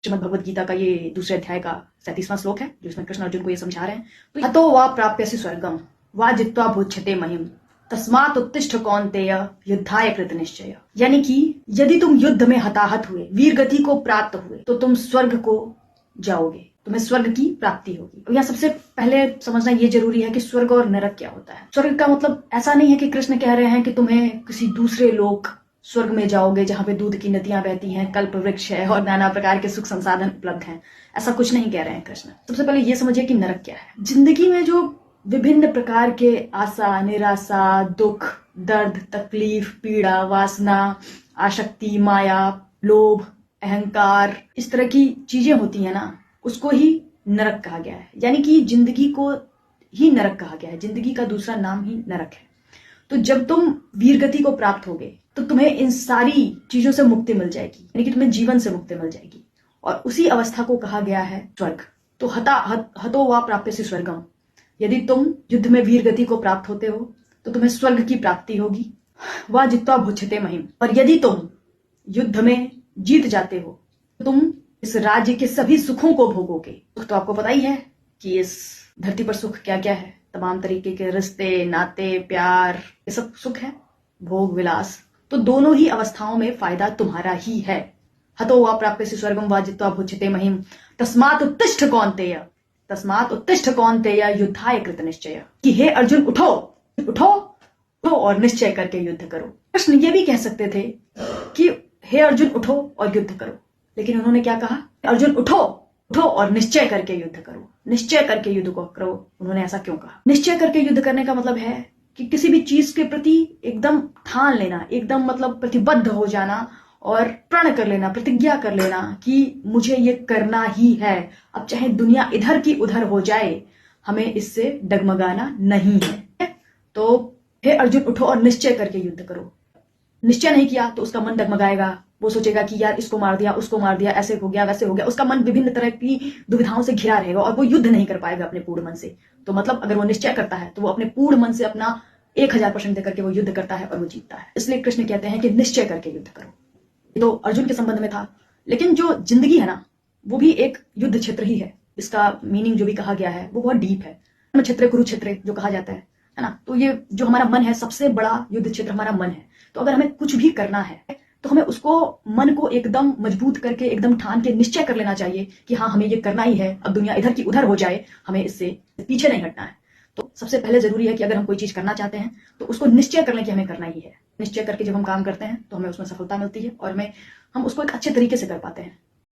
श्रीमद् भगवद गीता का ये दूसरे अध्याय का 37वां श्लोक है, जिसमें कृष्ण अर्जुन को ये समझा रहे हैं। तो हतो वा प्राप्यसि स्वर्गम वा जित्वा भुज्यते महिम तस्मात् उत्तिष्ठ कौन्तेय युद्धाय कृत निश्चय। यानी कि यदि तुम युद्ध में हताहत हुए, वीर गति को प्राप्त हुए, तो तुम स्वर्ग को जाओगे, तुम्हें स्वर्ग की प्राप्ति होगी। यहाँ सबसे पहले समझना ये जरूरी है कि स्वर्ग और नरक क्या होता है। स्वर्ग का मतलब ऐसा नहीं है कि कृष्ण कह रहे हैं कि तुम्हें किसी दूसरे लोक स्वर्ग में जाओगे जहां पे दूध की नदियां बहती हैं, कल्प वृक्ष है और नाना प्रकार के सुख संसाधन उपलब्ध हैं। ऐसा कुछ नहीं कह रहे हैं कृष्ण। सबसे पहले ये समझिए कि नरक क्या है। जिंदगी में जो विभिन्न प्रकार के आशा, निराशा, दुख, दर्द, तकलीफ, पीड़ा, वासना, आसक्ति, माया, लोभ, अहंकार, इस तरह की चीजें होती है ना, उसको ही नरक कहा गया है। यानी कि जिंदगी को ही नरक कहा गया है। जिंदगी का दूसरा नाम ही नरक है। तो जब तुम वीर गति को प्राप्त होगे तो तुम्हें इन सारी चीजों से मुक्ति मिल जाएगी, यानी कि तुम्हें जीवन से मुक्ति मिल जाएगी, और उसी अवस्था को कहा गया है स्वर्ग। तो हतो वा प्राप्यसि स्वर्गम, यदि तुम युद्ध में वीर गति को प्राप्त होते हो तो तुम्हें स्वर्ग की प्राप्ति होगी। वा जित्वा भुज्यते महिम, और यदि तुम युद्ध में जीत जाते हो तो तुम इस राज्य के सभी सुखों को भोगोगे। तो आपको पता ही है कि इस धरती पर सुख क्या क्या है। तमाम तरीके के रिश्ते, नाते, प्यार, ये सब सुख है, भोग विलास। तो दोनों ही अवस्थाओं में फायदा तुम्हारा ही है। हतो वा प्राप्यसि स्वर्गम वा जित्वा भुज्यते महिम तस्मात् उत्तिष्ठ कौन्तेय युद्धाय कृत निश्चय। कि हे अर्जुन उठो उठो उठो और निश्चय करके युद्ध करो। कृष्ण ये भी कह सकते थे कि हे अर्जुन उठो और युद्ध करो, लेकिन उन्होंने क्या कहा? अर्जुन उठो उठो और निश्चय करके युद्ध करो। निश्चय करके युद्ध को करो। उन्होंने ऐसा क्यों कहा? निश्चय करके युद्ध करने का मतलब है कि किसी भी चीज के प्रति एकदम ठान लेना, एकदम मतलब प्रतिबद्ध हो जाना और प्रण कर लेना, प्रतिज्ञा कर लेना कि मुझे ये करना ही है। अब चाहे दुनिया इधर की उधर हो जाए, हमें इससे डगमगाना नहीं है। तो हे अर्जुन उठो और निश्चय करके युद्ध करो। निश्चय नहीं किया तो उसका मन डगमगाएगा, वो सोचेगा कि यार इसको मार दिया, उसको मार दिया, ऐसे हो गया, वैसे हो गया। उसका मन विभिन्न तरह की दुविधाओं से घिरा रहेगा और वो युद्ध नहीं कर पाएगा अपने पूर्ण मन से। तो मतलब अगर वो निश्चय करता है तो वो अपने पूर्ण मन से अपना 1000% देकर के वो युद्ध करता है और वो जीतता है। इसलिए कृष्ण कहते हैं कि निश्चय करके युद्ध करो। ये तो अर्जुन के संबंध में था, लेकिन जो जिंदगी है ना, वो भी एक युद्ध क्षेत्र ही है। इसका मीनिंग जो भी कहा गया है वो बहुत डीप है। क्षेत्र कुरुक्षेत्र जो कहा जाता है ना, तो ये जो हमारा मन है, सबसे बड़ा युद्ध क्षेत्र हमारा मन है। तो अगर हमें कुछ भी करना है तो हमें उसको, मन को एकदम मजबूत करके, एकदम ठान के निश्चय कर लेना चाहिए कि हाँ हमें ये करना ही है। अब दुनिया इधर की उधर हो जाए, हमें इससे पीछे नहीं हटना है। तो सबसे पहले जरूरी है कि अगर हम कोई चीज करना चाहते हैं तो उसको निश्चय कर लें कि हमें करना ही है। निश्चय करके जब हम काम करते हैं तो हमें उसमें सफलता मिलती है और हम उसको एक अच्छे तरीके से कर पाते हैं।